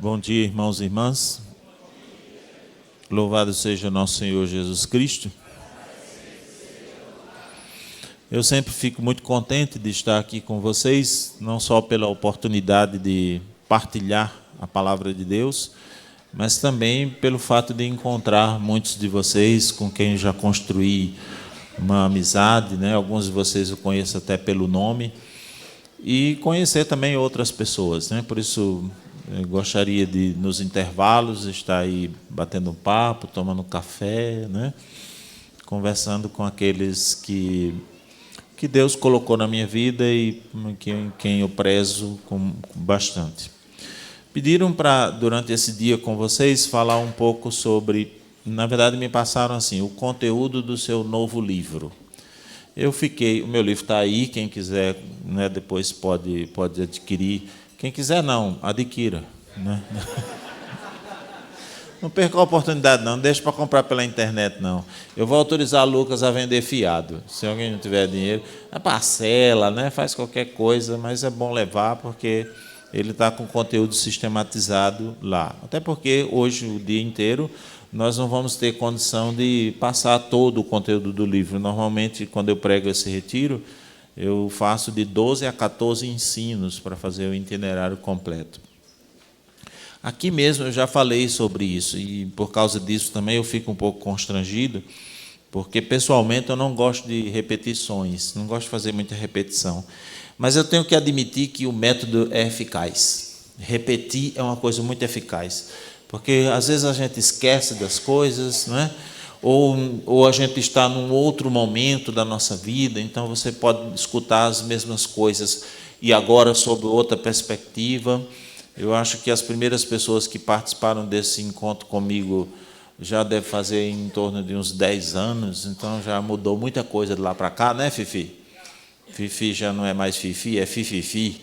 Bom dia, irmãos e irmãs. Louvado seja nosso Senhor Jesus Cristo. Eu sempre fico muito contente de estar aqui com vocês, não só pela oportunidade de partilhar a palavra de Deus, mas também pelo fato de encontrar muitos de vocês com quem já construí uma amizade, né? Alguns de vocês eu conheço até pelo nome, e conhecer também outras pessoas, né? Por isso eu gostaria de, nos intervalos, estar aí batendo um papo, tomando um café, né? Conversando com aqueles que Deus colocou na minha vida e quem eu prezo com bastante. Pediram para, durante esse dia com vocês, falar um pouco sobre, na verdade me passaram assim, o conteúdo do seu novo livro. O meu livro está aí, quem quiser, né, depois pode adquirir. Quem quiser não, adquira, né? Não perca a oportunidade não deixe para comprar pela internet não. Eu vou autorizar Lucas a vender fiado. Se alguém não tiver dinheiro, parcela, né? Faz qualquer coisa, mas é bom levar porque ele está com conteúdo sistematizado lá. Até porque hoje, o dia inteiro, nós não vamos ter condição de passar todo o conteúdo do livro. Normalmente, quando eu prego esse retiro, eu faço de 12 a 14 ensinos para fazer o itinerário completo. Aqui mesmo eu já falei sobre isso, e por causa disso também eu fico um pouco constrangido, porque pessoalmente eu não gosto de repetições, não gosto de fazer muita repetição. Mas eu tenho que admitir que o método é eficaz. Repetir é uma coisa muito eficaz, porque às vezes a gente esquece das coisas, não é? Ou a gente está num outro momento da nossa vida, então você pode escutar as mesmas coisas e agora sob outra perspectiva. Eu acho que as primeiras pessoas que participaram desse encontro comigo já deve fazer em torno de uns 10 anos, então já mudou muita coisa de lá para cá, né, Fifi? Fifi já não é mais Fifi, é Fififi.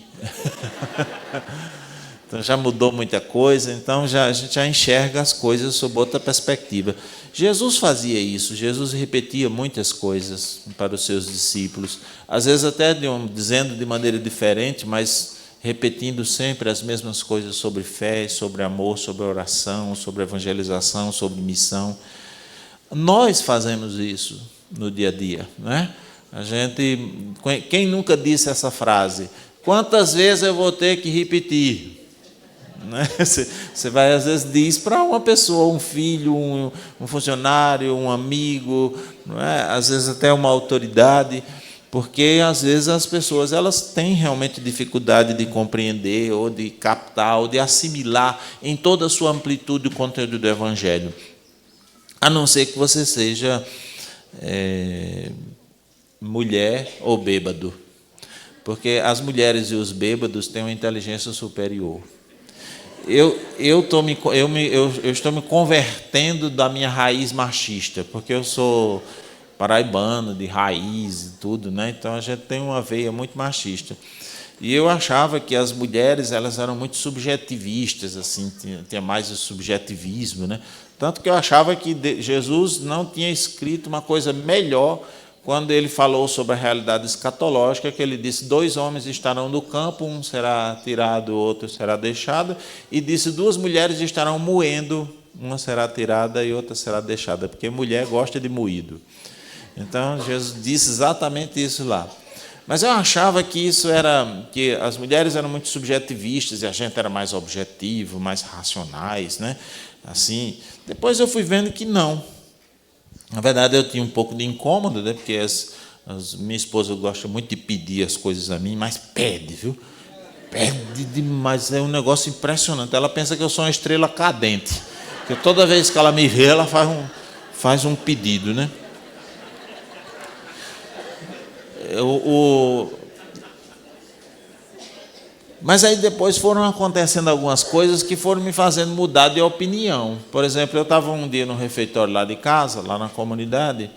Então já mudou muita coisa, então a gente já enxerga as coisas sob outra perspectiva. Jesus fazia isso, Jesus repetia muitas coisas para os seus discípulos, às vezes até dizendo de maneira diferente, mas repetindo sempre as mesmas coisas sobre fé, sobre amor, sobre oração, sobre evangelização, sobre missão. Nós fazemos isso no dia a dia, né? Quem nunca disse essa frase? Quantas vezes eu vou ter que repetir? Né? Você vai, às vezes, diz para uma pessoa, um filho, um funcionário, um amigo, não é? Às vezes até uma autoridade, porque às vezes as pessoas elas têm realmente dificuldade de compreender ou de captar ou de assimilar em toda a sua amplitude o conteúdo do Evangelho, a não ser que você seja mulher ou bêbado, porque as mulheres e os bêbados têm uma inteligência superior. Eu estou me convertendo da minha raiz machista, porque eu sou paraibano, de raiz e tudo, né? Então a gente tem uma veia muito machista. E eu achava que as mulheres elas eram muito subjetivistas, assim, tinha mais o subjetivismo, né? Tanto que eu achava que Jesus não tinha escrito uma coisa melhor quando ele falou sobre a realidade escatológica, que ele disse: 2 homens estarão no campo, um será tirado, o outro será deixado, e disse: 2 mulheres estarão moendo, uma será tirada e outra será deixada, porque mulher gosta de moído. Então, Jesus disse exatamente isso lá. Mas eu achava que que as mulheres eram muito subjetivistas e a gente era mais objetivo, mais racionais, né? Assim, depois eu fui vendo que não. Na verdade, eu tinha um pouco de incômodo, né? Porque minha esposa gosta muito de pedir as coisas a mim, mas pede, viu? Pede demais, é um negócio impressionante. Ela pensa que eu sou uma estrela cadente, porque toda vez que ela me vê, ela faz um pedido, né? Mas aí depois foram acontecendo algumas coisas que foram me fazendo mudar de opinião. Por exemplo, eu estava um dia no refeitório lá de casa, lá na comunidade,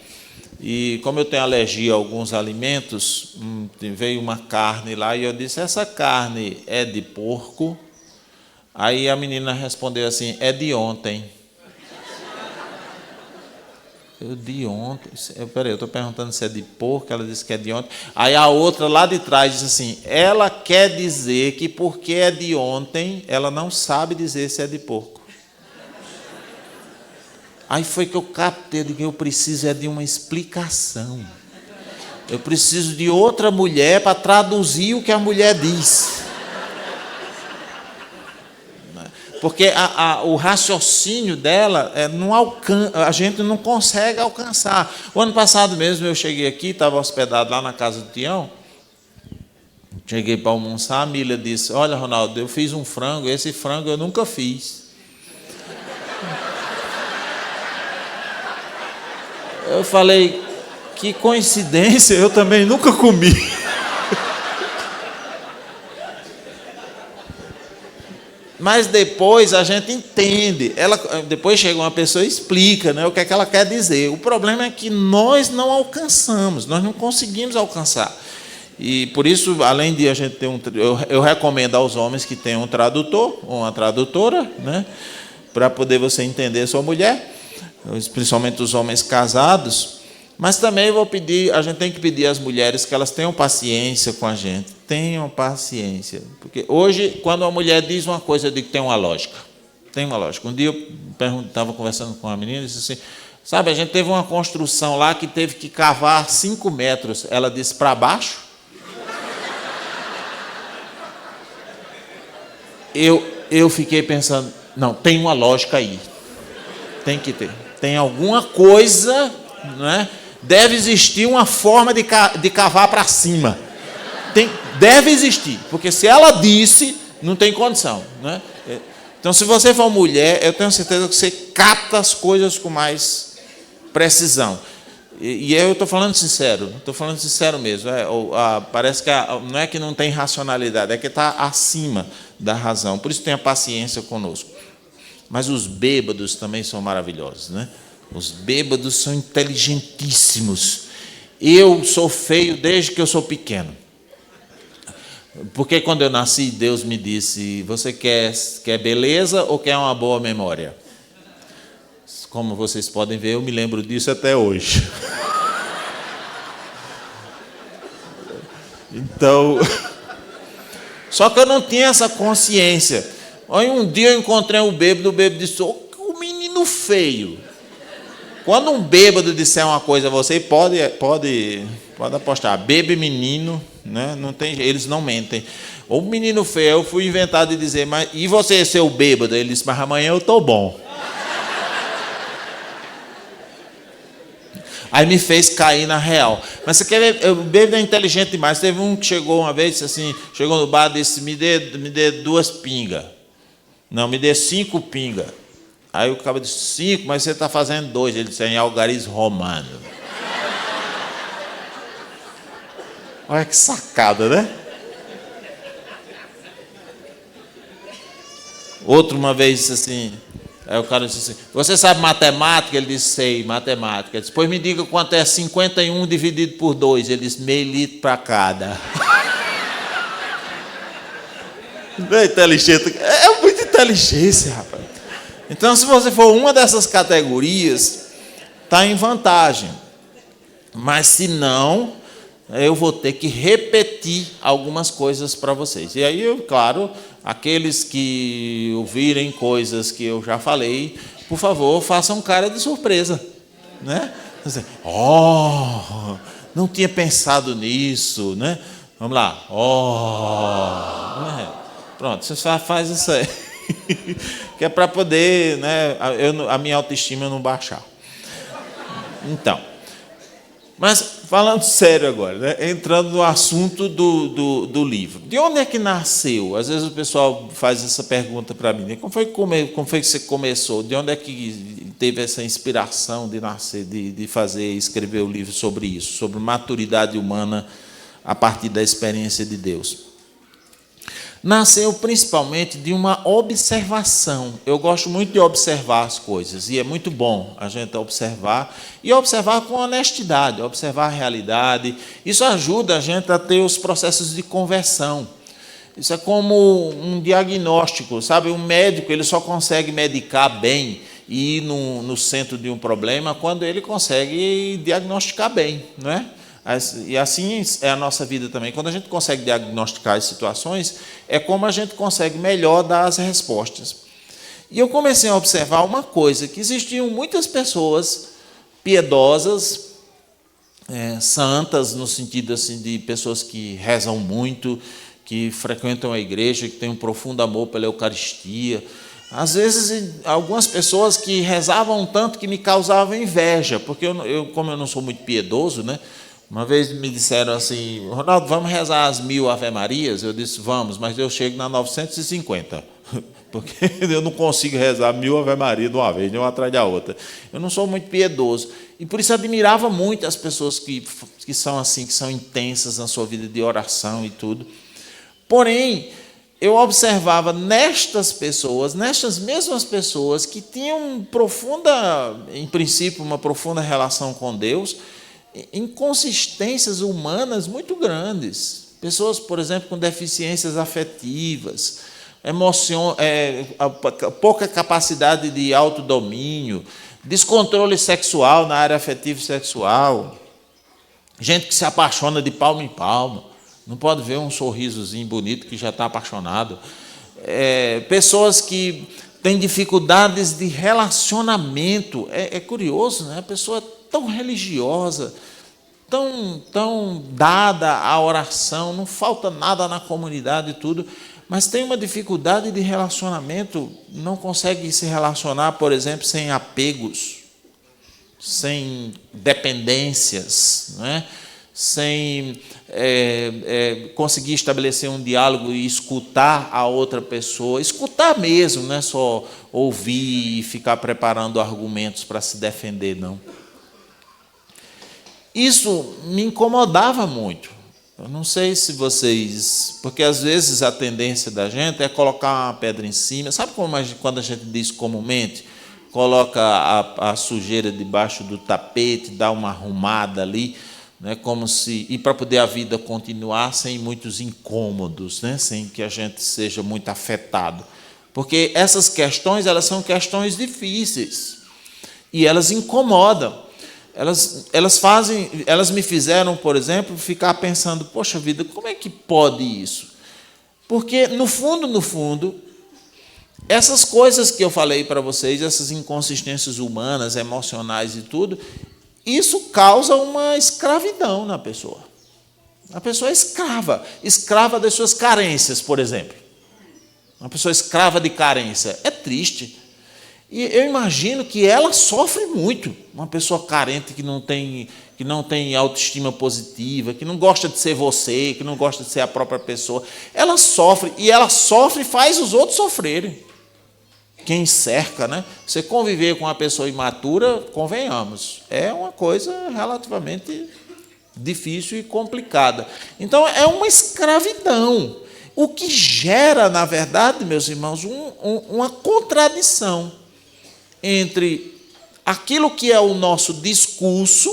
e como eu tenho alergia a alguns alimentos, veio uma carne lá e eu disse: essa carne é de porco? Aí a menina respondeu assim: é de ontem. De ontem. Peraí, eu estou perguntando se é de porco, ela disse que é de ontem. Aí a outra lá de trás diz assim: ela quer dizer que porque é de ontem, ela não sabe dizer se é de porco. Aí foi que eu captei de que eu preciso é de uma explicação. Eu preciso de outra mulher para traduzir o que a mulher diz. Porque o raciocínio dela a gente não consegue alcançar. O ano passado mesmo eu cheguei aqui, estava hospedado lá na casa do Tião. Cheguei para almoçar, a Mília disse: olha, Ronaldo, eu fiz um frango, esse frango eu nunca fiz. Eu falei: que coincidência, eu também nunca comi. Mas depois a gente entende. Depois chega uma pessoa e explica, né, o que é que ela quer dizer. O problema é que nós não alcançamos, nós não conseguimos alcançar. E por isso, além de a gente ter eu recomendo aos homens que tenham um tradutor ou uma tradutora, né, para poder você entender sua mulher, principalmente os homens casados. Mas também a gente tem que pedir às mulheres que elas tenham paciência com a gente. Tenham paciência. Porque hoje, quando uma mulher diz uma coisa, eu digo que tem uma lógica. Tem uma lógica. Um dia eu estava conversando com uma menina e disse assim: sabe, a gente teve uma construção lá que teve que cavar 5 metros. Ela disse: para baixo? Eu fiquei pensando: não, tem uma lógica aí. Tem que ter. Tem alguma coisa, não é? Deve existir uma forma de cavar para cima. Deve existir, porque se ela disse, não tem condição, né? Então, se você for mulher, eu tenho certeza que você capta as coisas com mais precisão. E eu estou falando sincero mesmo. Parece que não é que não tem racionalidade, é que está acima da razão. Por isso, tenha paciência conosco. Mas os bêbados também são maravilhosos, né? Os bêbados são inteligentíssimos. Eu sou feio desde que eu sou pequeno. Porque quando eu nasci, Deus me disse: você quer beleza ou quer uma boa memória? Como vocês podem ver, eu me lembro disso até hoje. Então, só que eu não tinha essa consciência. Aí um dia eu encontrei o bêbado disse: o menino feio. Quando um bêbado disser uma coisa a você, pode apostar, bebe menino, né? Não tem, eles não mentem. O menino feio, eu fui inventado de dizer: mas e você, seu bêbado? Ele disse: mas amanhã eu estou bom. Aí me fez cair na real. Mas você quer ver, o bêbado é inteligente demais. Teve um que chegou uma vez, assim, chegou no bar e disse: me dê 2 pingas. Não, me dê 5 pingas. Aí o cara disse: 5, mas você está fazendo 2. Ele disse: em algarismo romano. Olha que sacada, né? Outro uma vez disse assim, aí o cara disse assim: você sabe matemática? Ele disse: sei, matemática. Ele disse: pois me diga quanto é 51 dividido por 2. Ele disse: meio litro para cada. Não é inteligente? É muita inteligência, rapaz. Então, se você for uma dessas categorias, está em vantagem. Mas, se não, eu vou ter que repetir algumas coisas para vocês. E aí, claro, aqueles que ouvirem coisas que eu já falei, por favor, façam cara de surpresa, né? Oh, não tinha pensado nisso, né? Vamos lá. Pronto, você só faz isso aí. Que é para poder, né, a minha autoestima não baixar. Então, mas falando sério agora, né, entrando no assunto do livro. De onde é que nasceu? Às vezes o pessoal faz essa pergunta para mim, né? Como foi que você começou? De onde é que teve essa inspiração de nascer, de escrever o livro sobre isso, sobre maturidade humana a partir da experiência de Deus? Nasceu principalmente de uma observação. Eu gosto muito de observar as coisas, e é muito bom a gente observar, e observar com honestidade, observar a realidade. Isso ajuda a gente a ter os processos de conversão. Isso é como um diagnóstico, sabe? Um médico, ele só consegue medicar bem ir no centro de um problema quando ele consegue diagnosticar bem, não é? E assim é a nossa vida também. Quando a gente consegue diagnosticar as situações, é como a gente consegue melhor dar as respostas. E eu comecei a observar uma coisa, que existiam muitas pessoas piedosas, santas, no sentido assim, de pessoas que rezam muito, que frequentam a igreja, que têm um profundo amor pela Eucaristia. Às vezes, algumas pessoas que rezavam tanto que me causavam inveja, porque como eu não sou muito piedoso, né? Uma vez me disseram assim: Ronaldo, vamos rezar as 1000 Ave-Marias? Eu disse: vamos, mas eu chego na 950, porque eu não consigo rezar 1000 Ave-Marias de uma vez, de uma atrás da outra. Eu não sou muito piedoso. E por isso admirava muito as pessoas que são assim, que são intensas na sua vida de oração e tudo. Porém, eu observava nestas mesmas pessoas que tinham em princípio, uma profunda relação com Deus, inconsistências humanas muito grandes. Pessoas, por exemplo, com deficiências afetivas, pouca capacidade de autodomínio, descontrole sexual na área afetiva e sexual, gente que se apaixona de palmo em palmo, não pode ver um sorrisozinho bonito que já está apaixonado, pessoas que têm dificuldades de relacionamento. É curioso, né? A pessoa tão religiosa, tão dada à oração, não falta nada na comunidade e tudo, mas tem uma dificuldade de relacionamento, não consegue se relacionar, por exemplo, sem apegos, sem dependências, não é? Sem conseguir estabelecer um diálogo e escutar a outra pessoa, escutar mesmo, não é só ouvir e ficar preparando argumentos para se defender, não. Isso me incomodava muito. Eu não sei se vocês... Porque, às vezes, a tendência da gente é colocar uma pedra em cima. Sabe quando a gente diz comumente? Coloca a sujeira debaixo do tapete, dá uma arrumada ali, né, como se... E para poder a vida continuar sem muitos incômodos, né, sem que a gente seja muito afetado. Porque essas questões, elas são questões difíceis. E elas incomodam. Elas me fizeram, por exemplo, ficar pensando: poxa vida, como é que pode isso? Porque, no fundo, essas coisas que eu falei para vocês, essas inconsistências humanas, emocionais e tudo, isso causa uma escravidão na pessoa. A pessoa é escrava das suas carências, por exemplo. Uma pessoa escrava de carência é triste. E eu imagino que ela sofre muito. Uma pessoa carente que não tem autoestima positiva, que não gosta de ser você, que não gosta de ser a própria pessoa. Ela sofre e faz os outros sofrerem. Quem cerca, né? Você conviver com uma pessoa imatura, convenhamos, é uma coisa relativamente difícil e complicada. Então, é uma escravidão. O que gera, na verdade, meus irmãos, uma contradição entre aquilo que é o nosso discurso,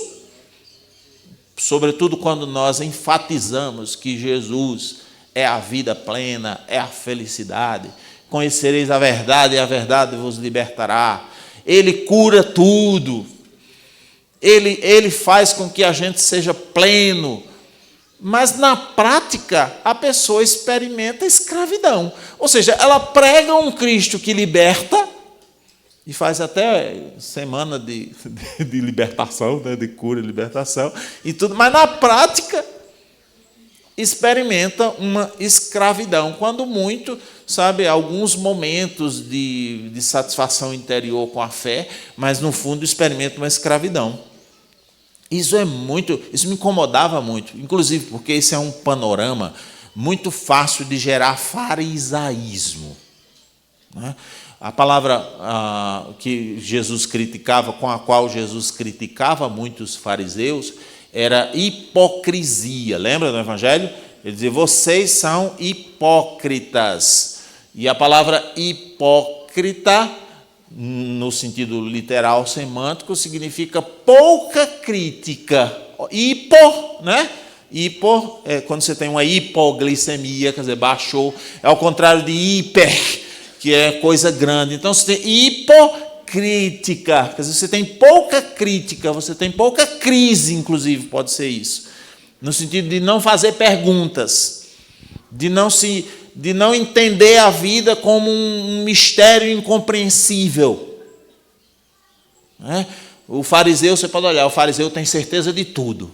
sobretudo quando nós enfatizamos que Jesus é a vida plena, é a felicidade, conhecereis a verdade e a verdade vos libertará, Ele cura tudo, Ele faz com que a gente seja pleno, mas na prática a pessoa experimenta escravidão, ou seja, ela prega um Cristo que liberta, e faz até semana de libertação, né, de cura e libertação, e tudo, mas na prática experimenta uma escravidão, quando muito, sabe, alguns momentos de satisfação interior com a fé, mas no fundo experimenta uma escravidão. Isso me incomodava muito, inclusive porque esse é um panorama muito fácil de gerar farisaísmo, né? A palavra que Jesus criticava, com a qual Jesus criticava muitos fariseus, era hipocrisia. Lembra do Evangelho? Ele dizia: vocês são hipócritas. E a palavra hipócrita, no sentido literal semântico, significa pouca crítica. Né? Hipo é quando você tem uma hipoglicemia, quer dizer, baixou. É ao contrário de hiper, que é coisa grande. Então, você tem hipocrisia. crítica. Quer dizer, você tem pouca crítica, você tem pouca crise, inclusive, pode ser isso. No sentido de não fazer perguntas, de não entender a vida como um mistério incompreensível. O fariseu, você pode olhar, o fariseu tem certeza de tudo.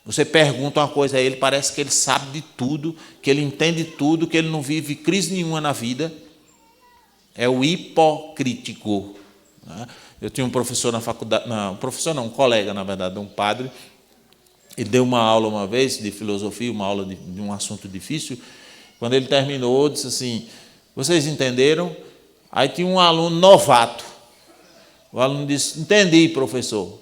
Você pergunta uma coisa a ele, parece que ele sabe de tudo, que ele entende tudo, que ele não vive crise nenhuma na vida. É o hipocrítico. Eu tinha um professor na faculdade, não, professor não, um colega, na verdade, um padre. Ele deu uma aula uma vez de filosofia, uma aula de um assunto difícil. Quando ele terminou, disse assim: vocês entenderam? Aí tinha um aluno novato. O aluno disse: entendi, professor.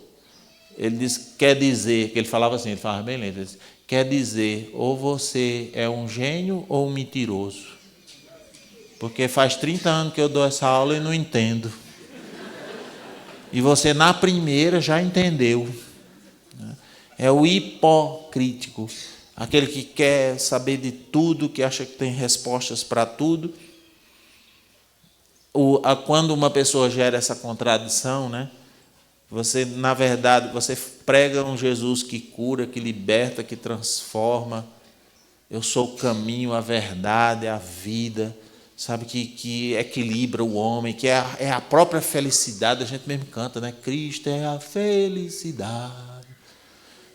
Ele disse: quer dizer, que ele falava assim, ele falava bem lento, ele disse: quer dizer, ou você é um gênio ou um mentiroso. Porque faz 30 anos que eu dou essa aula e não entendo. E você, na primeira, já entendeu. É o hipocrítico, aquele que quer saber de tudo, que acha que tem respostas para tudo. Quando uma pessoa gera essa contradição, né? Você, na verdade, você prega um Jesus que cura, que liberta, que transforma. Eu sou o caminho, a verdade, a vida, sabe, que equilibra o homem, que é a própria felicidade. A gente mesmo canta, né? Cristo é a felicidade.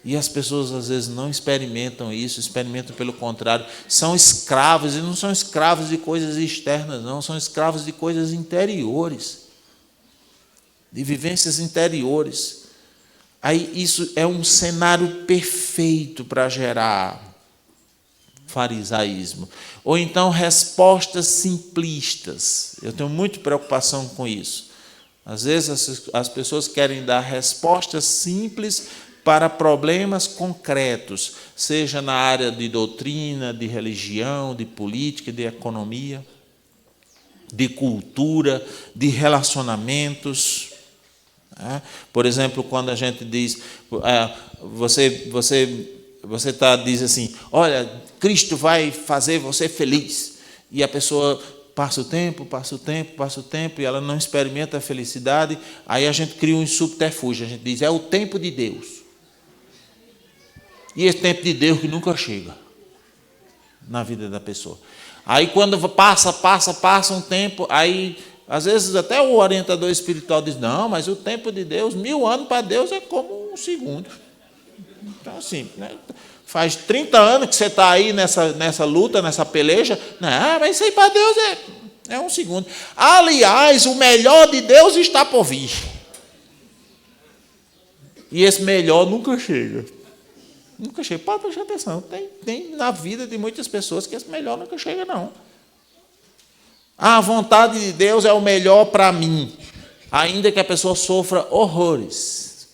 E as pessoas, às vezes, não experimentam isso, experimentam pelo contrário. São escravos, e não são escravos de coisas externas, não. São escravos de coisas interiores, de vivências interiores. Aí isso é um cenário perfeito para gerar farisaísmo. Ou então respostas simplistas. Eu tenho muita preocupação com isso. Às vezes as pessoas querem dar respostas simples para problemas concretos, seja na área de doutrina, de religião, de política, de economia, de cultura, de relacionamentos. Por exemplo, quando a gente diz, você diz assim: olha, Cristo vai fazer você feliz. E a pessoa passa o tempo, e ela não experimenta a felicidade. Aí a gente cria um subterfúgio, a gente diz: é o tempo de Deus. E esse tempo de Deus que nunca chega na vida da pessoa. Aí quando passa um tempo, aí às vezes até o orientador espiritual diz: não, mas o tempo de Deus, 1000 anos para Deus é como um segundo. Então assim, né? Faz 30 anos que você está aí nessa luta, nessa peleja. Não, mas isso aí para Deus é um segundo. Aliás, o melhor de Deus está por vir. E esse melhor nunca chega. Nunca chega. Pode prestar atenção. Tem na vida de muitas pessoas que esse melhor nunca chega, não. A vontade de Deus é o melhor para mim, ainda que a pessoa sofra horrores.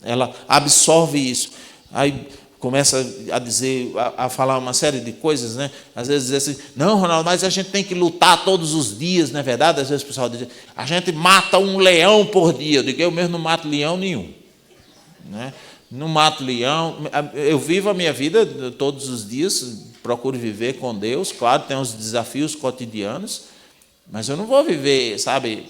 Ela absorve isso. Aí começa a dizer, a falar uma série de coisas, né? Às vezes diz assim: não, Ronaldo, mas a gente tem que lutar todos os dias, não é verdade? Às vezes o pessoal diz: a gente mata um leão por dia. Eu digo: eu mesmo não mato leão nenhum, né? Não mato leão. Eu vivo a minha vida todos os dias, procuro viver com Deus. Claro, tem os desafios cotidianos, mas eu não vou viver, sabe,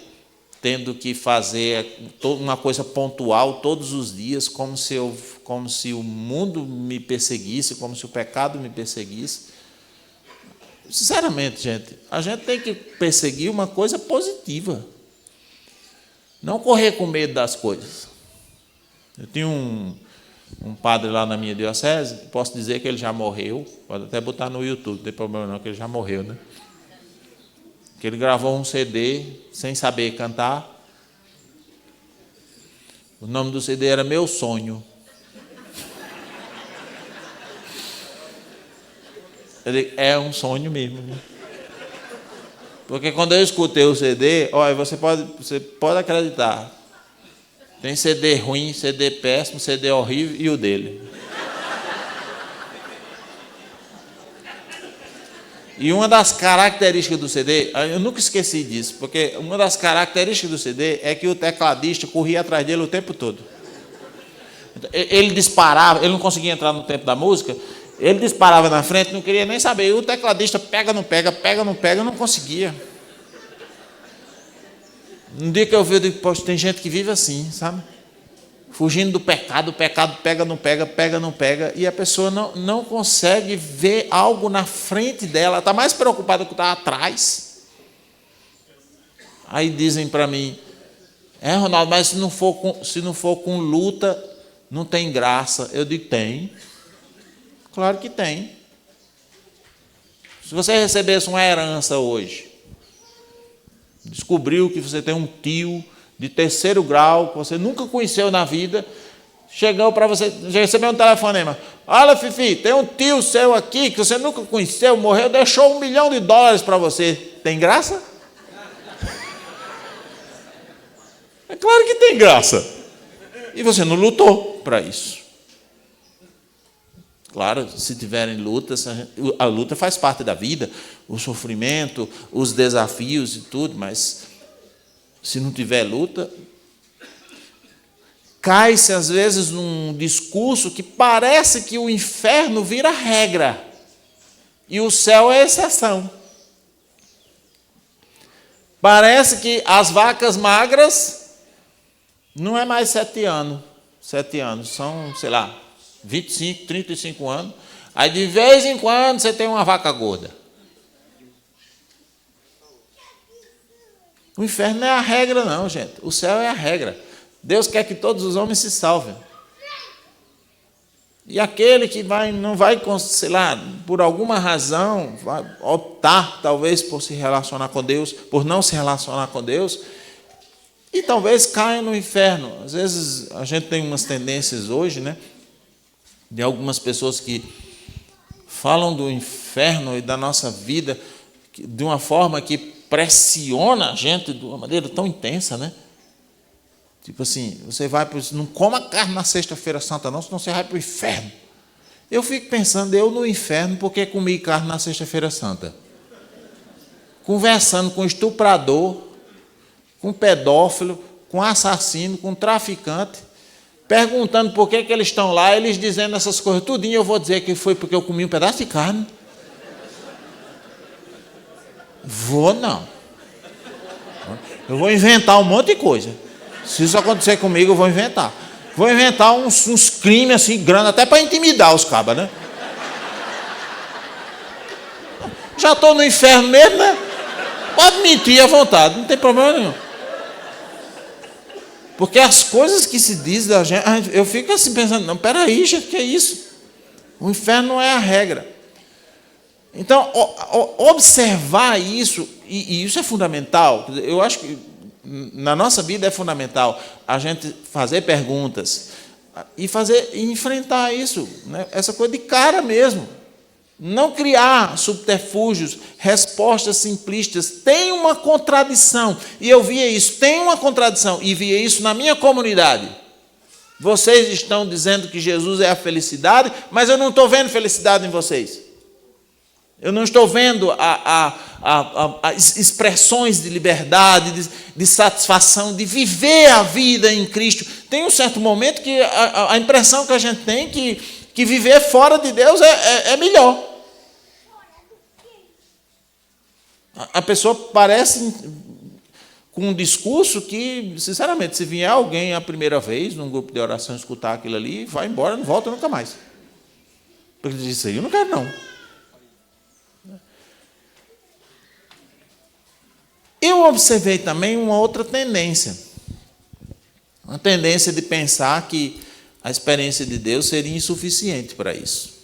tendo que fazer uma coisa pontual todos os dias, como se o mundo me perseguisse, como se o pecado me perseguisse. Sinceramente, a gente tem que perseguir uma coisa positiva, não correr com medo das coisas. Eu tinha um padre lá na minha diocese, posso dizer que ele já morreu, pode até botar no YouTube, não tem problema não, que ele já morreu, né? Que ele gravou um CD sem saber cantar. O nome do CD era Meu Sonho. Ele é um sonho mesmo, né? Porque quando eu escutei o CD, olha, você pode acreditar. Tem CD ruim, CD péssimo, CD horrível e o dele. E uma das características do CD, eu nunca esqueci disso, porque uma das características do CD é que o tecladista corria atrás dele o tempo todo. Ele disparava, ele não conseguia entrar no tempo da música, ele disparava na frente, não queria nem saber. E o tecladista pega, não pega, não conseguia. Um dia que eu vi, eu digo, poxa, tem gente que vive assim, sabe? Fugindo do pecado, o pecado pega, não pega, e a pessoa não consegue ver algo na frente dela, está mais preocupada com o que está atrás. Aí dizem para mim, Ronaldo, mas se não for com luta, não tem graça. Eu digo, tem. Claro que tem. Se você recebesse uma herança hoje, descobriu que você tem um tio de 3º grau, que você nunca conheceu na vida, chegou para você, já recebeu um telefonema. Olha, Fifi, tem um tio seu aqui que você nunca conheceu, morreu, deixou $1 milhão para você. Tem graça? É claro que tem graça. E você não lutou para isso. Claro, se tiverem lutas, a luta faz parte da vida, o sofrimento, os desafios e tudo, mas se não tiver luta, cai-se às vezes num discurso que parece que o inferno vira regra e o céu é exceção. Parece que as vacas magras não é mais 7 anos. 7 anos, são, sei lá, 25, 35 anos. Aí de vez em quando você tem uma vaca gorda. O inferno não é a regra, não, gente. O céu é a regra. Deus quer que todos os homens se salvem. E aquele que não vai, sei lá, por alguma razão, vai optar talvez por se relacionar com Deus, por não se relacionar com Deus, e talvez caia no inferno. Às vezes a gente tem umas tendências hoje, né, de algumas pessoas que falam do inferno e da nossa vida de uma forma que pressiona a gente de uma maneira tão intensa, né? Tipo assim, você vai para não coma carne na sexta-feira santa não, senão você vai para o inferno. Eu fico pensando, eu no inferno, porque comi carne na sexta-feira santa? Conversando com estuprador, com pedófilo, com assassino, com traficante, perguntando por que eles estão lá, eles dizendo essas coisas tudinho, eu vou dizer que foi porque eu comi um pedaço de carne. Vou não. Eu vou inventar um monte de coisa. Se isso acontecer comigo, eu vou inventar. Vou inventar uns crimes assim grandes, até para intimidar os cabas, né? Já estou no inferno mesmo, né? Pode mentir à vontade, não tem problema nenhum. Porque as coisas que se diz da gente, eu fico assim pensando, não, peraí, gente, que é isso? O inferno não é a regra. Então, observar isso, e isso é fundamental. Eu acho que na nossa vida é fundamental a gente fazer perguntas e enfrentar isso, né? Essa coisa de cara mesmo. Não criar subterfúgios, respostas simplistas. Tem uma contradição. E eu via isso, tem uma contradição. E via isso na minha comunidade. Vocês estão dizendo que Jesus é a felicidade, mas eu não estou vendo felicidade em vocês. Eu não estou vendo as expressões de liberdade, de satisfação, de viver a vida em Cristo. Tem um certo momento que a impressão que a gente tem que viver fora de Deus é melhor. A pessoa parece com um discurso que, sinceramente, se vier alguém a primeira vez num grupo de oração escutar aquilo ali, vai embora, não volta nunca mais. Porque ele diz, isso aí eu não quero não. Eu observei também uma outra tendência. Uma tendência de pensar que a experiência de Deus seria insuficiente para isso.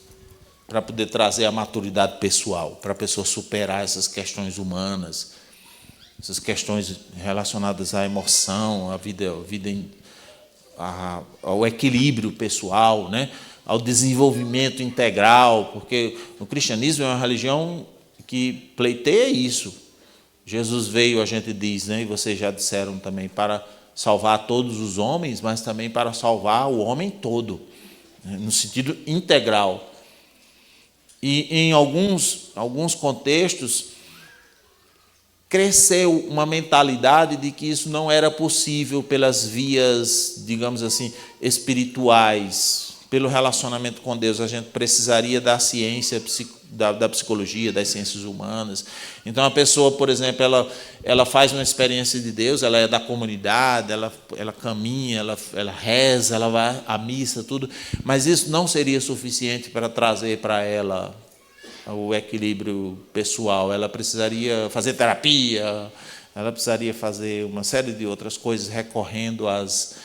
Para poder trazer a maturidade pessoal, para a pessoa superar essas questões humanas, essas questões relacionadas à emoção, ao equilíbrio pessoal, né? Ao desenvolvimento integral, porque o cristianismo é uma religião que pleiteia isso. Jesus veio, a gente diz, né, e vocês já disseram também, para salvar todos os homens, mas também para salvar o homem todo, né, no sentido integral. E em alguns contextos, cresceu uma mentalidade de que isso não era possível pelas vias, digamos assim, espirituais, pelo relacionamento com Deus, a gente precisaria da ciência, da psicologia, das ciências humanas. Então, a pessoa, por exemplo, ela faz uma experiência de Deus, ela é da comunidade, ela caminha, ela reza, ela vai à missa, tudo, mas isso não seria suficiente para trazer para ela o equilíbrio pessoal. Ela precisaria fazer terapia, ela precisaria fazer uma série de outras coisas, recorrendo às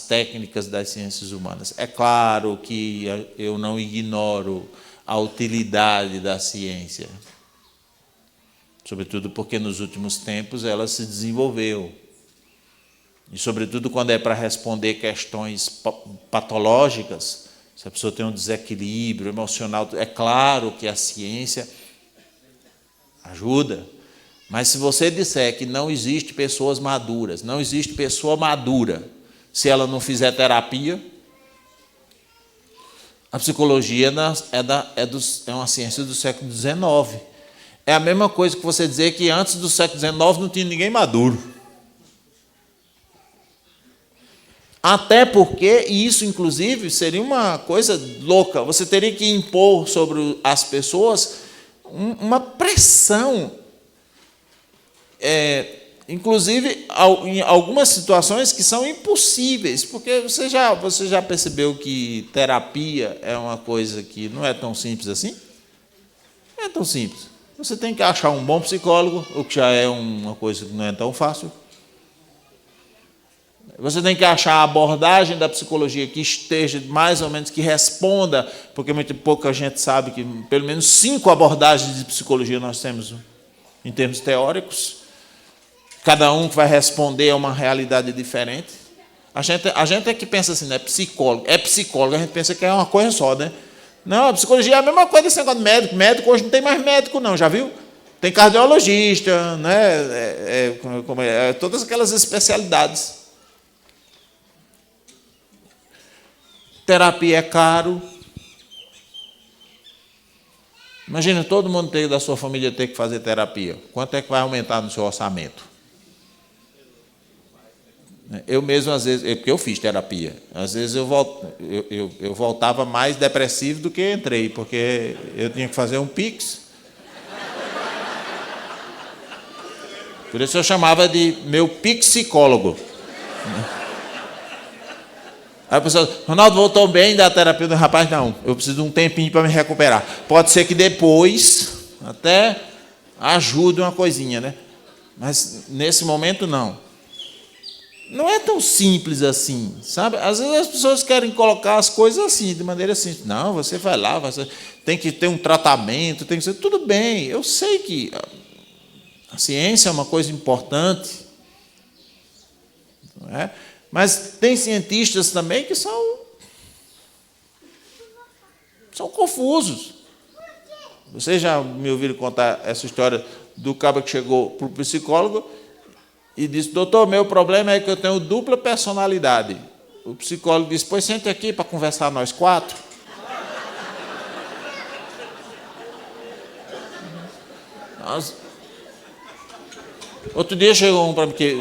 técnicas das ciências humanas. É claro que eu não ignoro a utilidade da ciência, sobretudo porque nos últimos tempos ela se desenvolveu, e sobretudo quando é para responder questões patológicas, se a pessoa tem um desequilíbrio emocional, é claro que a ciência ajuda. Mas se você disser que não existe pessoas maduras, não existe pessoa madura se ela não fizer terapia, a psicologia é uma ciência do século XIX. É a mesma coisa que você dizer que antes do século XIX não tinha ninguém maduro. Até porque isso, inclusive, seria uma coisa louca. Você teria que impor sobre as pessoas uma pressão. Inclusive, em algumas situações que são impossíveis, porque você já percebeu que terapia é uma coisa que não é tão simples assim? Não é tão simples. Você tem que achar um bom psicólogo, o que já é uma coisa que não é tão fácil. Você tem que achar a abordagem da psicologia que esteja mais ou menos, que responda, porque muito pouca gente sabe que pelo menos 5 abordagens de psicologia nós temos em termos teóricos. Cada um que vai responder a uma realidade diferente. A gente é que pensa assim, né? Psicólogo. É psicólogo, a gente pensa que é uma coisa só, né? Não, a psicologia é a mesma coisa desse negócio de médico. Médico hoje não tem mais médico, não, já viu? Tem cardiologista, né? Todas aquelas especialidades. Terapia é caro. Imagina todo mundo da sua família ter que fazer terapia. Quanto é que vai aumentar no seu orçamento? Eu mesmo, às vezes, porque eu fiz terapia, às vezes eu voltava mais depressivo do que entrei, porque eu tinha que fazer um Pix. Por isso eu chamava de meu psicólogo. Aí a pessoa, Ronaldo, voltou bem da terapia do rapaz? Não, eu preciso de um tempinho para me recuperar. Pode ser que depois até ajude uma coisinha, né? Mas nesse momento não. Não é tão simples assim, sabe? Às vezes as pessoas querem colocar as coisas assim, de maneira simples. Não, você vai lá, tem que ter um tratamento, tem que ser... Tudo bem, eu sei que a ciência é uma coisa importante, não é? Mas tem cientistas também que são confusos. Vocês já me ouviram contar essa história do cara que chegou para o psicólogo e disse, doutor, meu problema é que eu tenho dupla personalidade. O psicólogo disse, pois sente aqui para conversar nós 4. Outro dia chegou um para mim, que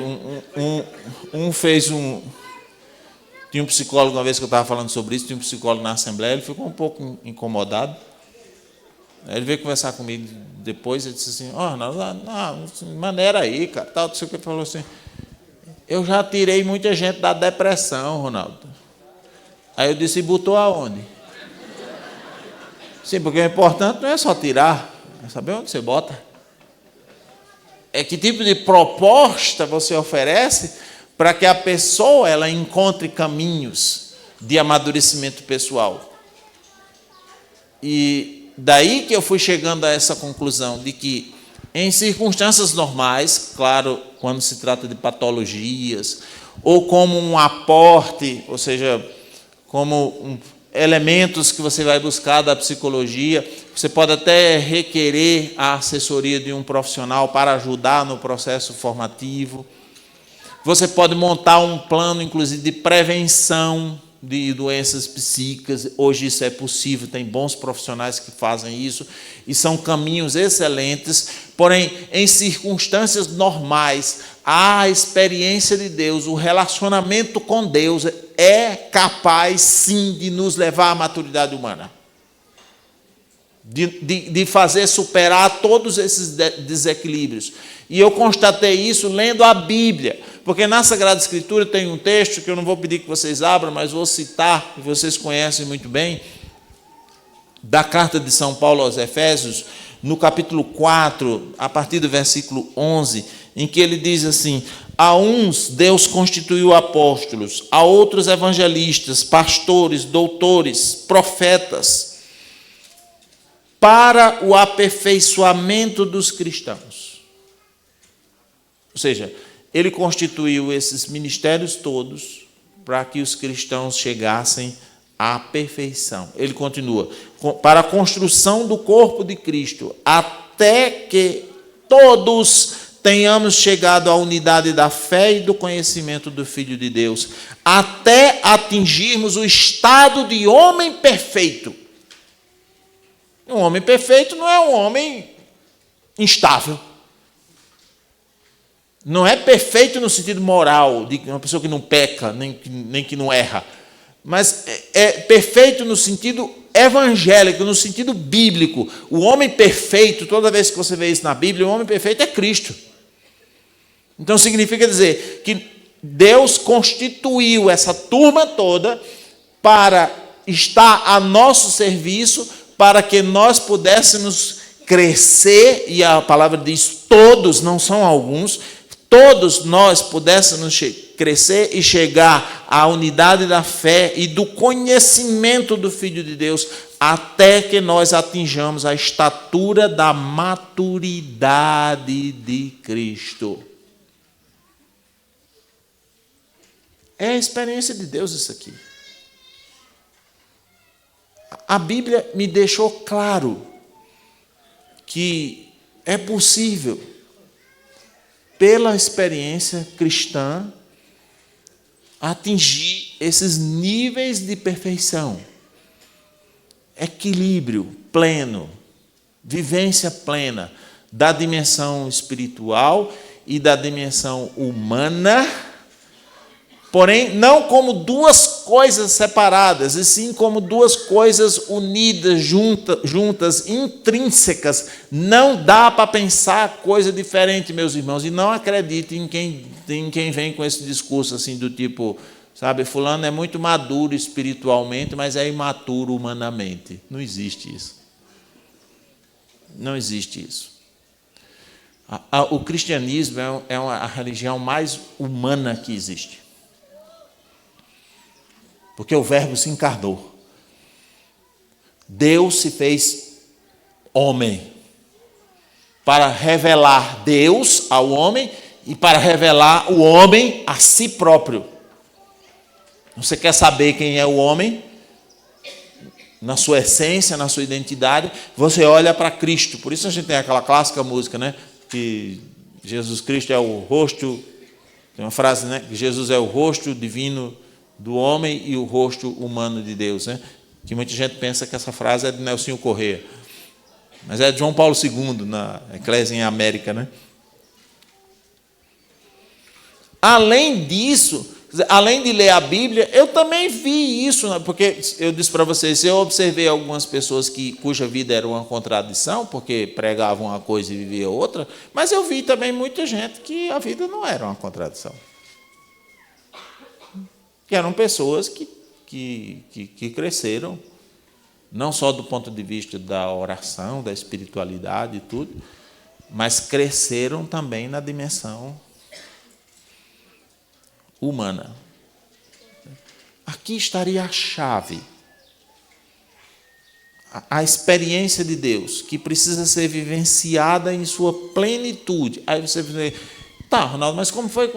tinha um psicólogo, uma vez que eu estava falando sobre isso, tinha um psicólogo na Assembleia, ele ficou um pouco incomodado. Aí ele veio conversar comigo depois, ele disse assim, não, maneira aí, cara, tal, não sei o que, ele falou assim, eu já tirei muita gente da depressão, Ronaldo. Aí eu disse, e botou aonde? Sim, porque o importante não é só tirar, é saber onde você bota. É que tipo de proposta você oferece para que a pessoa ela encontre caminhos de amadurecimento pessoal. E daí que eu fui chegando a essa conclusão de que, em circunstâncias normais, claro, quando se trata de patologias, ou como um aporte, ou seja, como elementos que você vai buscar da psicologia, você pode até requerer a assessoria de um profissional para ajudar no processo formativo. Você pode montar um plano, inclusive, de prevenção de doenças psíquicas. Hoje isso é possível, tem bons profissionais que fazem isso, e são caminhos excelentes, porém, em circunstâncias normais, a experiência de Deus, o relacionamento com Deus é capaz, sim, de nos levar à maturidade humana. De fazer superar todos esses desequilíbrios. E eu constatei isso lendo a Bíblia, porque na Sagrada Escritura tem um texto que eu não vou pedir que vocês abram, mas vou citar, que vocês conhecem muito bem, da carta de São Paulo aos Efésios, no capítulo 4, a partir do versículo 11, em que ele diz assim: a uns Deus constituiu apóstolos, a outros evangelistas, pastores, doutores, profetas, para o aperfeiçoamento dos cristãos. Ou seja, ele constituiu esses ministérios todos para que os cristãos chegassem à perfeição. Ele continua: para a construção do corpo de Cristo, até que todos tenhamos chegado à unidade da fé e do conhecimento do Filho de Deus, até atingirmos o estado de homem perfeito. Um homem perfeito não é um homem instável. Não é perfeito no sentido moral, de uma pessoa que não peca, nem que não erra. Mas é perfeito no sentido evangélico, no sentido bíblico. O homem perfeito, toda vez que você vê isso na Bíblia, o homem perfeito é Cristo. Então significa dizer que Deus constituiu essa turma toda para estar a nosso serviço, para que nós pudéssemos crescer, e a palavra diz todos, não são alguns, todos nós pudéssemos crescer e chegar à unidade da fé e do conhecimento do Filho de Deus, até que nós atinjamos a estatura da maturidade de Cristo. É a experiência de Deus isso aqui. A Bíblia me deixou claro que é possível, pela experiência cristã, atingir esses níveis de perfeição, equilíbrio pleno, vivência plena da dimensão espiritual e da dimensão humana, porém não como duas coisas separadas, e sim como duas coisas unidas, juntas, intrínsecas. Não dá para pensar coisa diferente, meus irmãos, e não acredite em quem vem com esse discurso assim do tipo, sabe, fulano é muito maduro espiritualmente, mas é imaturo humanamente. Não existe isso. Não existe isso. O cristianismo é a religião mais humana que existe. Porque o Verbo se encarnou. Deus se fez homem para revelar Deus ao homem e para revelar o homem a si próprio. Você quer saber quem é o homem? Na sua essência, na sua identidade, você olha para Cristo. Por isso a gente tem aquela clássica música, né? Que Jesus Cristo é o rosto, tem uma frase, né? Que Jesus é o rosto divino do homem e o rosto humano de Deus, né? Que muita gente pensa que essa frase é de Nelsinho Corrêa, mas é de João Paulo II, na Eclésia em América, né? Além disso, além de ler a Bíblia, eu também vi isso, porque eu disse para vocês, eu observei algumas pessoas cuja vida era uma contradição, porque pregavam uma coisa e viviam outra, mas eu vi também muita gente que a vida não era uma contradição. Que eram pessoas que cresceram, não só do ponto de vista da oração, da espiritualidade e tudo, mas cresceram também na dimensão humana. Aqui estaria a chave. A experiência de Deus, que precisa ser vivenciada em sua plenitude. Aí você diz: tá, Ronaldo, mas como foi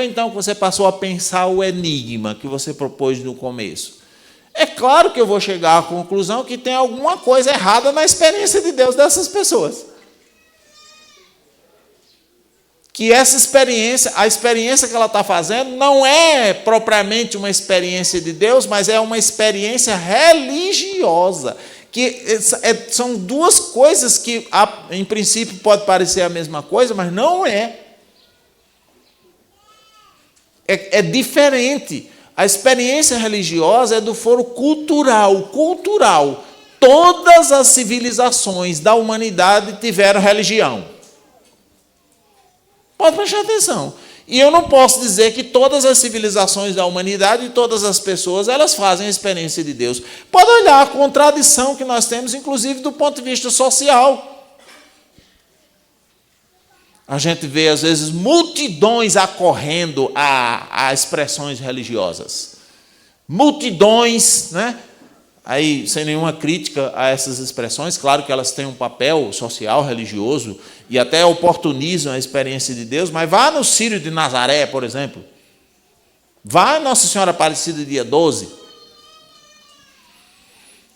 então que você passou a pensar o enigma que você propôs no começo? É claro que eu vou chegar à conclusão que tem alguma coisa errada na experiência de Deus dessas pessoas. Que essa experiência, a experiência que ela está fazendo, não é propriamente uma experiência de Deus, mas é uma experiência religiosa. Que são duas coisas que, em princípio, pode parecer a mesma coisa, mas não é. É diferente. A experiência religiosa é do foro cultural. Todas as civilizações da humanidade tiveram religião. Pode prestar atenção. E eu não posso dizer que todas as civilizações da humanidade e todas as pessoas, elas fazem a experiência de Deus. Pode olhar a contradição que nós temos, inclusive do ponto de vista social. A gente vê, às vezes, multidões acorrendo a expressões religiosas. Multidões, né? Aí, sem nenhuma crítica a essas expressões, claro que elas têm um papel social, religioso, e até oportunizam a experiência de Deus, mas vá no Círio de Nazaré, por exemplo. Vá Nossa Senhora Aparecida dia 12.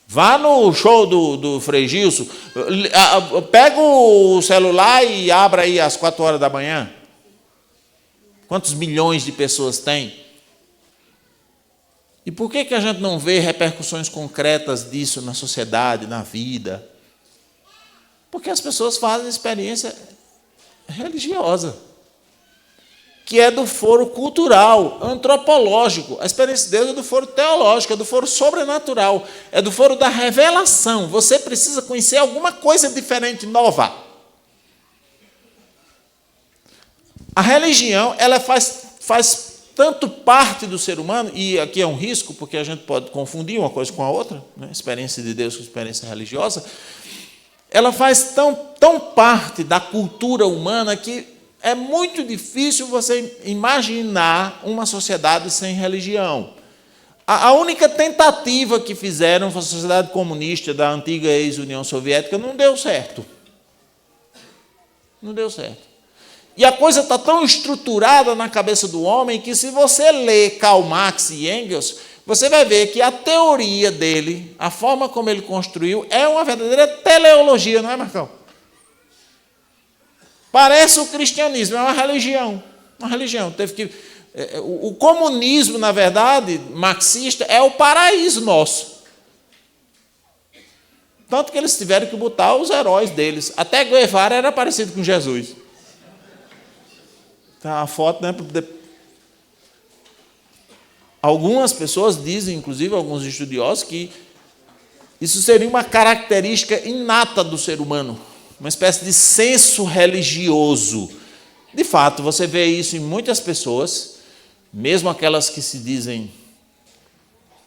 Vá no show do Frei Gilson. Pega o celular e abra aí às 4 horas da manhã. Quantos milhões de pessoas tem? E por que a gente não vê repercussões concretas disso na sociedade, na vida? Porque as pessoas fazem experiência religiosa, que é do foro cultural, antropológico. A experiência de Deus é do foro teológico, é do foro sobrenatural, é do foro da revelação. Você precisa conhecer alguma coisa diferente, nova. A religião, ela faz tanto parte do ser humano, e aqui é um risco, porque a gente pode confundir uma coisa com a outra, né? Experiência de Deus com experiência religiosa, ela faz tão parte da cultura humana que é muito difícil você imaginar uma sociedade sem religião. A única tentativa que fizeram foi a sociedade comunista da antiga ex-União Soviética, não deu certo. Não deu certo. E a coisa está tão estruturada na cabeça do homem que, se você ler Karl Marx e Engels, você vai ver que a teoria dele, a forma como ele construiu, é uma verdadeira teleologia, não é, Marcão? Parece o cristianismo, é uma religião. Uma religião. O comunismo, na verdade, marxista, é o paraíso nosso. Tanto que eles tiveram que botar os heróis deles. Até Guevara era parecido com Jesus. Tá a foto, né? Algumas pessoas dizem, inclusive alguns estudiosos, que isso seria uma característica inata do ser humano, uma espécie de senso religioso. De fato, você vê isso em muitas pessoas, mesmo aquelas que se dizem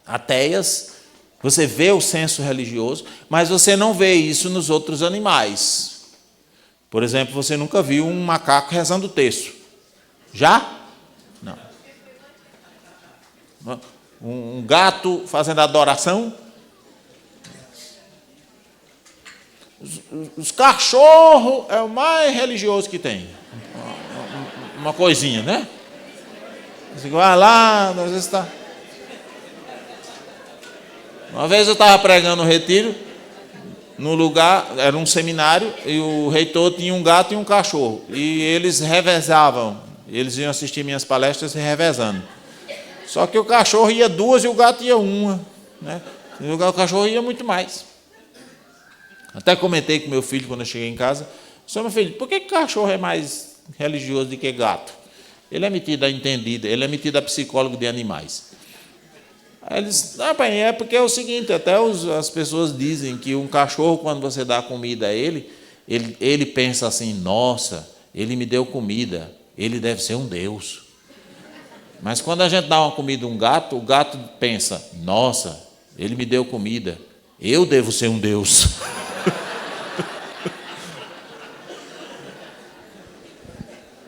ateias, você vê o senso religioso, mas você não vê isso nos outros animais. Por exemplo, você nunca viu um macaco rezando o terço. Já? Não. Um gato fazendo adoração? Os cachorros é o mais religioso que tem. Uma coisinha, né? Você vai lá, às vezes está. Uma vez eu estava pregando no retiro, no lugar, era um seminário, e o reitor tinha um gato e um cachorro. E eles revezavam. Eles iam assistir minhas palestras revezando. Só que o cachorro ia 2 e o gato ia 1. Né? O cachorro ia muito mais. Até comentei com meu filho quando eu cheguei em casa. Meu filho, por que cachorro é mais religioso do que gato? Ele é metido a entendido, ele é metido a psicólogo de animais. Aí ele disse, pai, é porque é o seguinte, até as pessoas dizem que um cachorro, quando você dá comida a ele pensa assim, nossa, ele me deu comida. Ele deve ser um Deus. Mas quando a gente dá uma comida a um gato, o gato pensa, nossa, ele me deu comida, eu devo ser um Deus.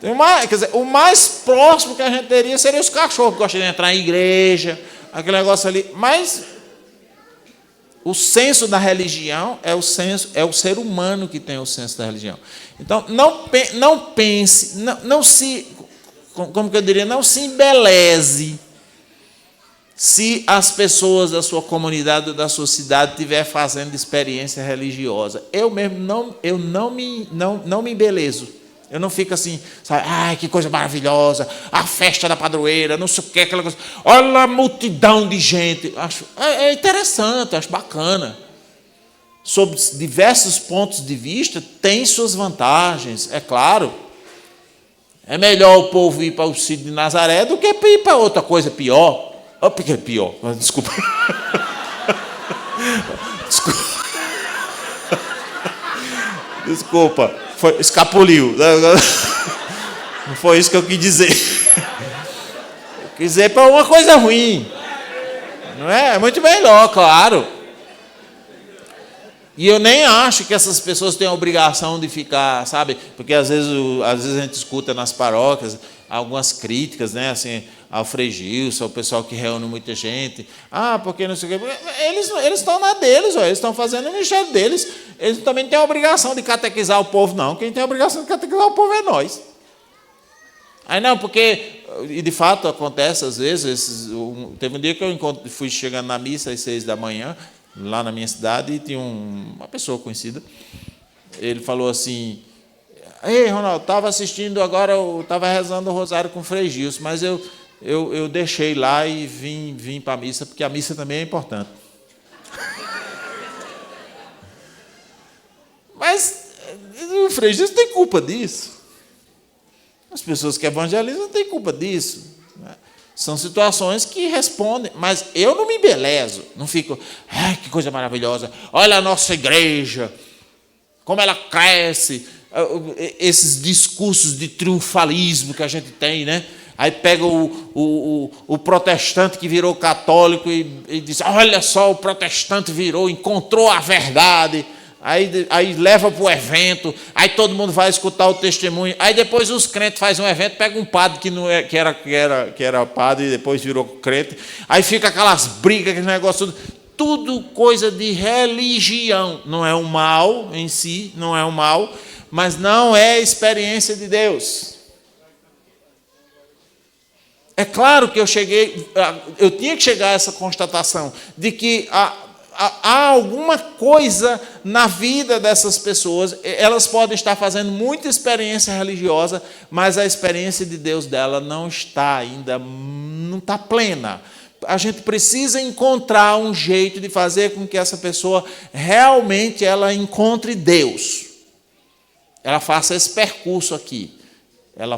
Quer dizer, o mais próximo que a gente teria seria os cachorros que gostam de entrar em igreja, aquele negócio ali. Mas o senso da religião é o ser humano que tem o senso da religião. Então, não pense, não se, como que eu diria, não se embeleze se as pessoas da sua comunidade ou da sua cidade estiverem fazendo experiência religiosa. Eu mesmo não me embelezo. Eu não fico assim, sabe, ai, que coisa maravilhosa, a festa da padroeira, não sei o que, aquela coisa. Olha a multidão de gente. É interessante, acho bacana. Sob diversos pontos de vista, tem suas vantagens, é claro. É melhor o povo ir para o Círio de Nazaré do que ir para outra coisa pior. Oh, porque é pior. Desculpa. Desculpa. Desculpa. Escapuliu. Não foi isso que eu quis dizer. Eu quis dizer para uma coisa ruim. Não é? É muito melhor, claro. E eu nem acho que essas pessoas têm a obrigação de ficar, sabe? Porque às vezes a gente escuta nas paróquias algumas críticas, né? Assim, ao Frei Gilson, ao pessoal que reúne muita gente. Ah, porque não sei o quê. Eles estão na deles, eles estão fazendo o ministério deles. Eles também não têm a obrigação de catequizar o povo, não. Quem tem a obrigação de catequizar o povo é nós. Aí não, porque, e de fato acontece às vezes, teve um dia que eu fui chegando na missa às 6 da manhã, lá na minha cidade, e tinha uma pessoa conhecida. Ele falou assim: ei, Ronaldo, estava assistindo agora, eu estava rezando o rosário com o Frei Gilson, mas eu deixei lá e vim para a missa, porque a missa também é importante. Mas o Frei Gilson tem culpa disso. As pessoas que evangelizam não têm culpa disso. São situações que respondem, mas eu não me embelezo, não fico, que coisa maravilhosa, olha a nossa igreja, como ela cresce, esses discursos de triunfalismo que a gente tem, né? Aí pega o protestante que virou católico e diz, olha só, o protestante encontrou a verdade. Aí leva para o evento, aí todo mundo vai escutar o testemunho, aí depois os crentes fazem um evento, pega um padre que era padre e depois virou crente, aí fica aquelas brigas, aquele negócio, tudo coisa de religião. Não é um mal em si, não é um mal, mas não é experiência de Deus. É claro que eu tinha que chegar a essa constatação de que há alguma coisa na vida dessas pessoas, elas podem estar fazendo muita experiência religiosa, mas a experiência de Deus dela não está ainda, não está plena. A gente precisa encontrar um jeito de fazer com que essa pessoa realmente ela encontre Deus. Ela faça esse percurso aqui. Ela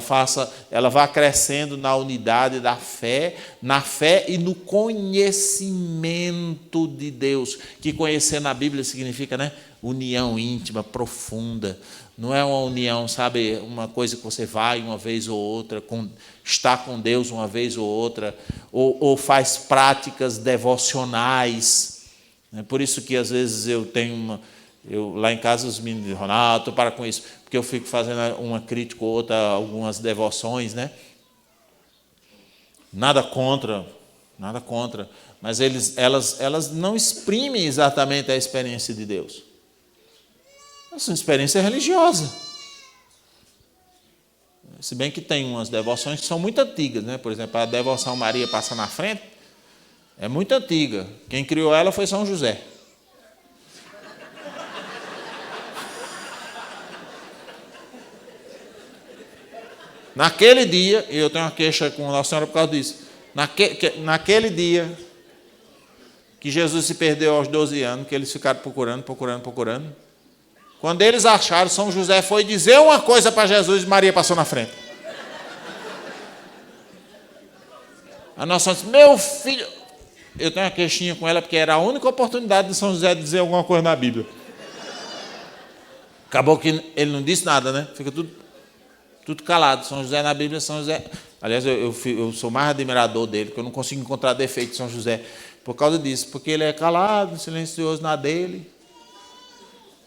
vá crescendo na unidade da fé, na fé e no conhecimento de Deus. Que conhecer na Bíblia significa, né, união íntima, profunda. Não é uma união, sabe, uma coisa que você vai uma vez ou outra, está com Deus uma vez ou outra, ou faz práticas devocionais. É por isso que às vezes eu tenho lá em casa os meninos dizem, Ronaldo, para com isso, porque eu fico fazendo uma crítica ou outra, algumas devoções, né? Nada contra, mas elas não exprimem exatamente a experiência de Deus. Essa é uma experiência religiosa. Se bem que tem umas devoções que são muito antigas, né? Por exemplo, a devoção Maria passa na frente, é muito antiga. Quem criou ela foi São José. Naquele dia, e eu tenho uma queixa com Nossa Senhora por causa disso, naquele dia que Jesus se perdeu aos 12 anos, que eles ficaram procurando, quando eles acharam, São José foi dizer uma coisa para Jesus e Maria passou na frente. A Nossa Senhora disse, meu filho, eu tenho uma queixinha com ela, porque era a única oportunidade de São José dizer alguma coisa na Bíblia. Acabou que ele não disse nada, né? Fica tudo calado. São José na Bíblia, São José... Aliás, eu sou mais admirador dele, porque eu não consigo encontrar defeito de São José por causa disso, porque ele é calado, silencioso na dele.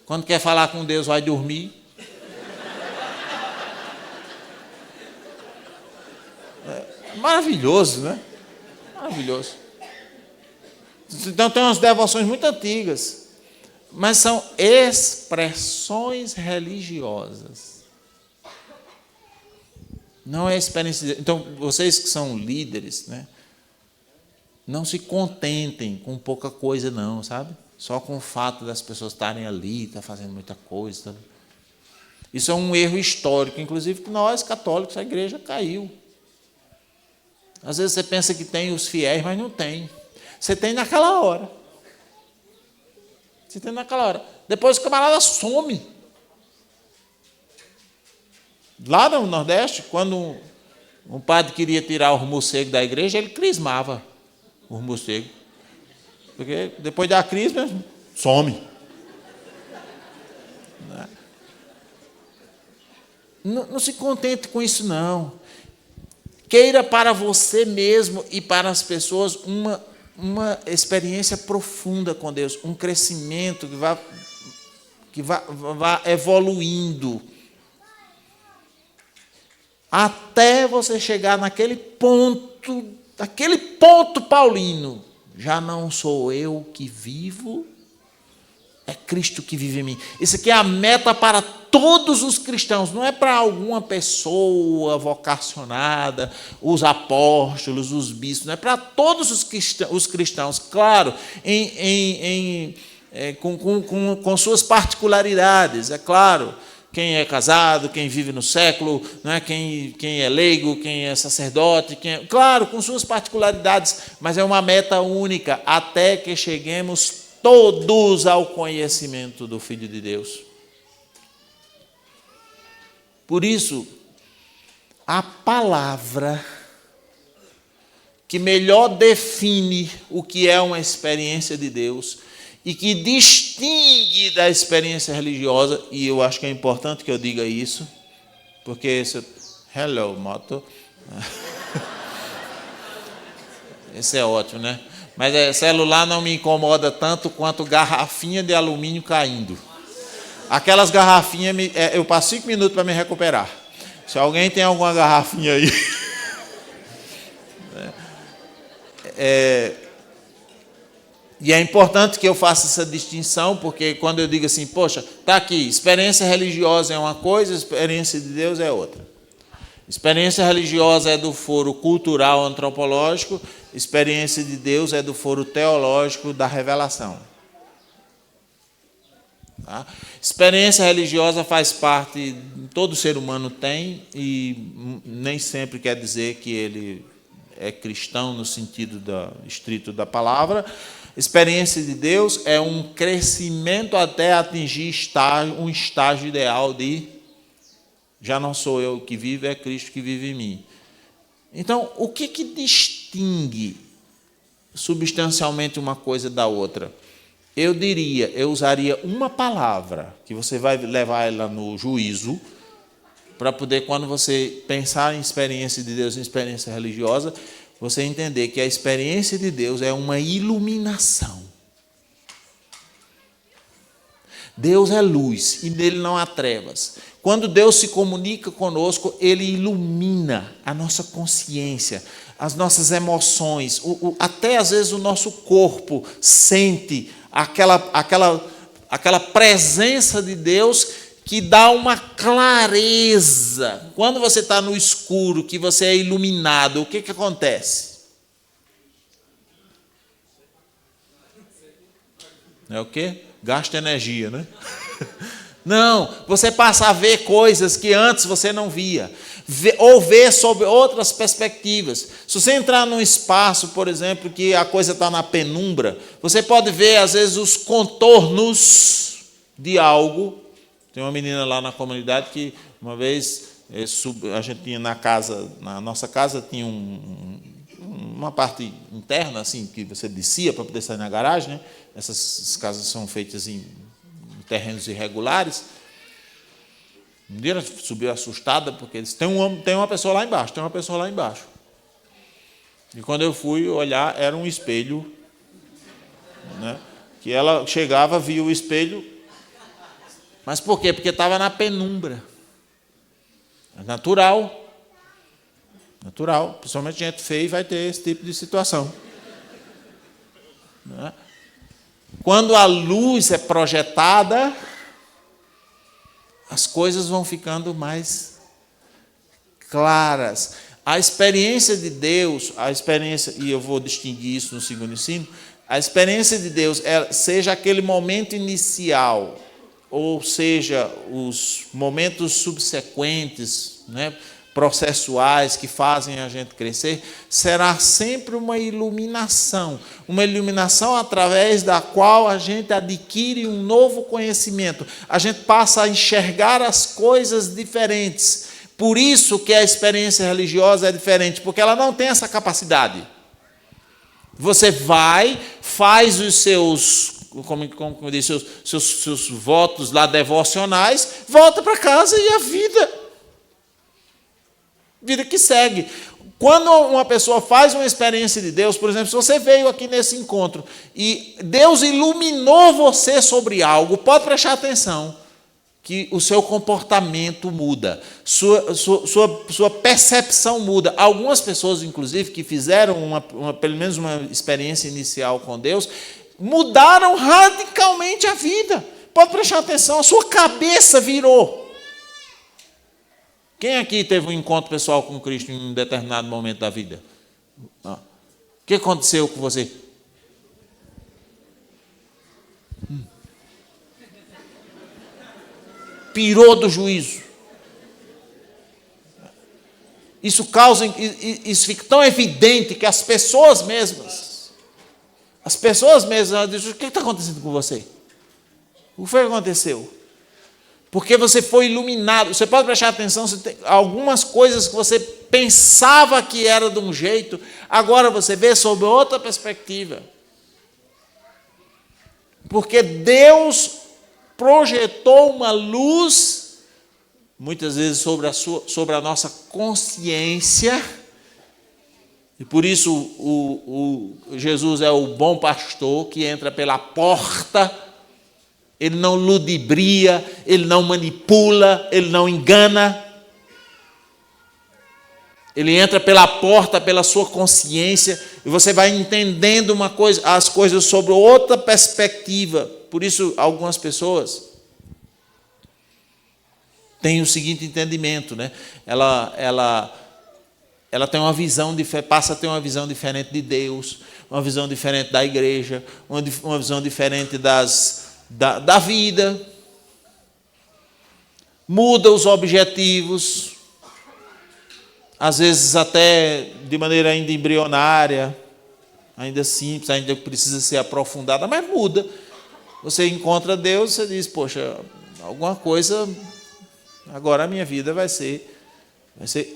Quando quer falar com Deus, vai dormir. Maravilhoso, né? Maravilhoso. Então, tem umas devoções muito antigas, mas são expressões religiosas. Não é experiência. Então, vocês que são líderes, né? Não se contentem com pouca coisa, não, sabe? Só com o fato das pessoas estarem ali, estar fazendo muita coisa. Sabe? Isso é um erro histórico, inclusive, que nós, católicos, a igreja caiu. Às vezes você pensa que tem os fiéis, mas não tem. Você tem naquela hora. Depois o camarada some. Lá no Nordeste, quando um padre queria tirar o morcego da igreja, ele crismava. os morcegos. Porque depois da crise, some. Não se contente com isso, não. Queira para você mesmo e para as pessoas uma experiência profunda com Deus, um crescimento que vá evoluindo, até você chegar naquele ponto paulino. Já não sou eu que vivo, é Cristo que vive em mim. Isso aqui é a meta para todos os cristãos, não é para alguma pessoa vocacionada, os apóstolos, os bispos, não é para todos os cristãos, claro, com suas particularidades, é claro. Quem é casado, quem vive no século, né? quem é leigo, quem é sacerdote, claro, com suas particularidades, mas é uma meta única, até que cheguemos todos ao conhecimento do Filho de Deus. Por isso, a palavra que melhor define o que é uma experiência de Deus e que distingue da experiência religiosa, e eu acho que é importante que eu diga isso, porque hello, moto. Esse é ótimo, né? Mas celular não me incomoda tanto quanto garrafinha de alumínio caindo. Aquelas garrafinhas, eu passo 5 minutos para me recuperar. Se alguém tem alguma garrafinha aí... E é importante que eu faça essa distinção, porque quando eu digo assim, poxa, está aqui, experiência religiosa é uma coisa, experiência de Deus é outra. Experiência religiosa é do foro cultural antropológico, experiência de Deus é do foro teológico da revelação. Tá? Experiência religiosa faz parte, todo ser humano tem, e nem sempre quer dizer que ele é cristão no sentido estrito da palavra. Experiência de Deus é um crescimento até atingir um estágio ideal de já não sou eu que vivo, é Cristo que vive em mim. Então, o que distingue substancialmente uma coisa da outra? Eu usaria uma palavra, que você vai levar ela no juízo, para poder, quando você pensar em experiência de Deus, em experiência religiosa, você entender que a experiência de Deus é uma iluminação. Deus é luz e nele não há trevas. Quando Deus se comunica conosco, Ele ilumina a nossa consciência, as nossas emoções, até às vezes o nosso corpo sente aquela presença de Deus que dá uma clareza. Quando você está no escuro, que você é iluminado, o que acontece? É o quê? Gasta energia, né? Não, você passa a ver coisas que antes você não via, ou ver sob outras perspectivas. Se você entrar num espaço, por exemplo, que a coisa está na penumbra, você pode ver, às vezes, os contornos de algo. Tem uma menina lá na comunidade que, uma vez, a gente tinha na nossa casa, tinha uma parte interna, assim, que você descia para poder sair na garagem, né? Essas casas são feitas em terrenos irregulares. Um dia ela subiu assustada, porque eles tem uma pessoa lá embaixo, E quando eu fui olhar, era um espelho, né? Que ela chegava, via o espelho. Mas por quê? Porque estava na penumbra. É natural. Principalmente gente feia vai ter esse tipo de situação. Né? Quando a luz é projetada, as coisas vão ficando mais claras. A experiência de Deus, e eu vou distinguir isso no segundo ensino, a experiência de Deus, seja aquele momento inicial, ou seja, os momentos subsequentes, né, processuais que fazem a gente crescer, será sempre uma iluminação através da qual a gente adquire um novo conhecimento, a gente passa a enxergar as coisas diferentes. Por isso que a experiência religiosa é diferente, porque ela não tem essa capacidade. Você vai, faz os seus, como eu disse, seus votos lá devocionais, volta para casa e a vida que segue. Quando uma pessoa faz uma experiência de Deus, por exemplo, se você veio aqui nesse encontro e Deus iluminou você sobre algo, pode prestar atenção, que o seu comportamento muda, sua percepção muda. Algumas pessoas, inclusive, que fizeram pelo menos uma experiência inicial com Deus, mudaram radicalmente a vida. Pode prestar atenção, a sua cabeça virou. Quem aqui teve um encontro pessoal com Cristo em um determinado momento da vida? O que aconteceu com você? Pirou do juízo. Isso fica tão evidente que as pessoas mesmas dizem: o que está acontecendo com você? O que foi que aconteceu? Porque você foi iluminado. Você pode prestar atenção, algumas coisas que você pensava que era de um jeito, agora você vê sob outra perspectiva. Porque Deus projetou uma luz, muitas vezes sobre a nossa consciência, e por isso Jesus é o bom pastor que entra pela porta. Ele não ludibria, ele não manipula, ele não engana. Ele entra pela porta, pela sua consciência, e você vai entendendo as coisas sobre outra perspectiva. Por isso, algumas pessoas têm o seguinte entendimento, né? Ela tem uma visão passa a ter uma visão diferente de Deus, uma visão diferente da igreja, uma visão diferente da vida, muda os objetivos, às vezes até de maneira ainda embrionária, ainda simples, ainda precisa ser aprofundada, mas muda. Você encontra Deus, você diz: poxa, alguma coisa, agora a minha vida vai ser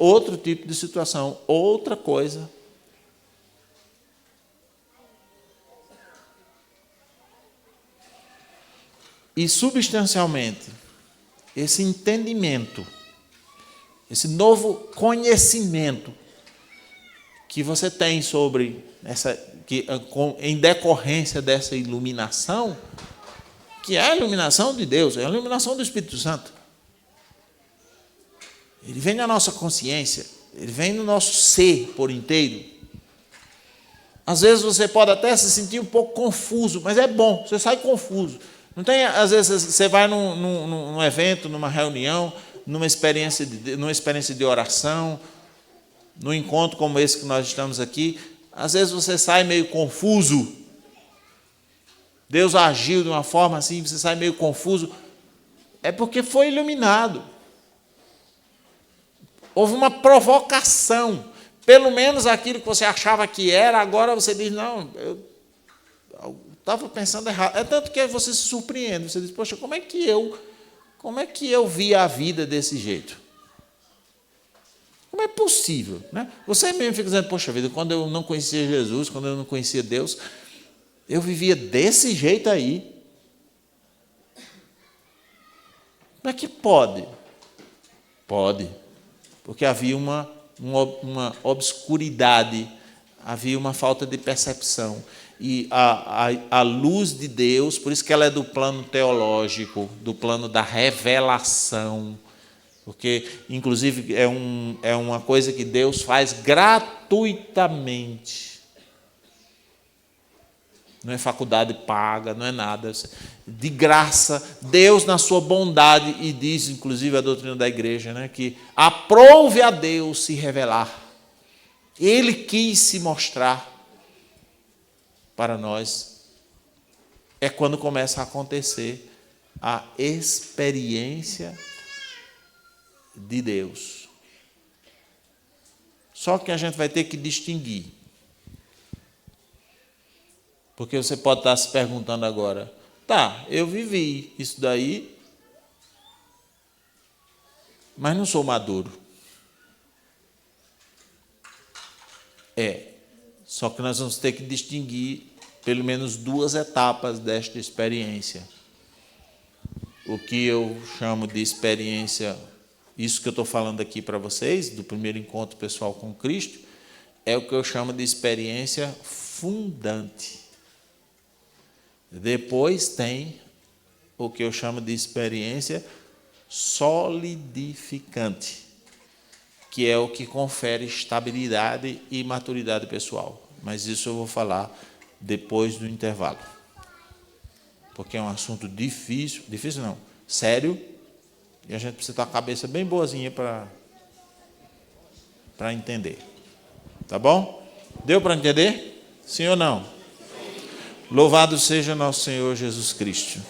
outro tipo de situação, outra coisa. E, substancialmente, esse entendimento, esse novo conhecimento que você tem em decorrência dessa iluminação, que é a iluminação de Deus, é a iluminação do Espírito Santo. Ele vem na nossa consciência, ele vem no nosso ser por inteiro. Às vezes você pode até se sentir um pouco confuso, mas é bom, você sai confuso. Não tem, às vezes você vai num evento, numa reunião, numa experiência de oração, num encontro como esse que nós estamos aqui, às vezes você sai meio confuso. Deus agiu de uma forma assim, você sai meio confuso. É porque foi iluminado. Houve uma provocação. Pelo menos aquilo que você achava que era, agora você diz: não, eu estava pensando errado. É tanto que você se surpreende. Você diz: poxa, como é que eu vi a vida desse jeito? Como é possível? Né? Você mesmo fica dizendo: poxa vida, quando eu não conhecia Jesus, quando eu não conhecia Deus, eu vivia desse jeito aí. Como é que pode? Pode. Porque havia uma obscuridade, havia uma falta de percepção. E a luz de Deus, por isso que ela é do plano teológico, do plano da revelação, porque, inclusive, é uma coisa que Deus faz gratuitamente. Não é faculdade paga, não é nada. De graça, Deus na sua bondade, e diz, inclusive, a doutrina da igreja, né, que aprove a Deus se revelar. Ele quis se mostrar para nós. É quando começa a acontecer a experiência de Deus. Só que a gente vai ter que distinguir. Porque você pode estar se perguntando agora: tá, eu vivi isso daí, mas não sou maduro. Só que nós vamos ter que distinguir pelo menos 2 etapas desta experiência. O que eu chamo de experiência, isso que eu estou falando aqui para vocês, do primeiro encontro pessoal com Cristo, é o que eu chamo de experiência fundante. Depois tem o que eu chamo de experiência solidificante, que é o que confere estabilidade e maturidade pessoal. Mas isso eu vou falar depois do intervalo. Porque é um assunto difícil não, sério, e a gente precisa ter a cabeça bem boazinha para entender. Tá bom? Deu para entender? Sim ou não? Sim. Louvado seja nosso Senhor Jesus Cristo.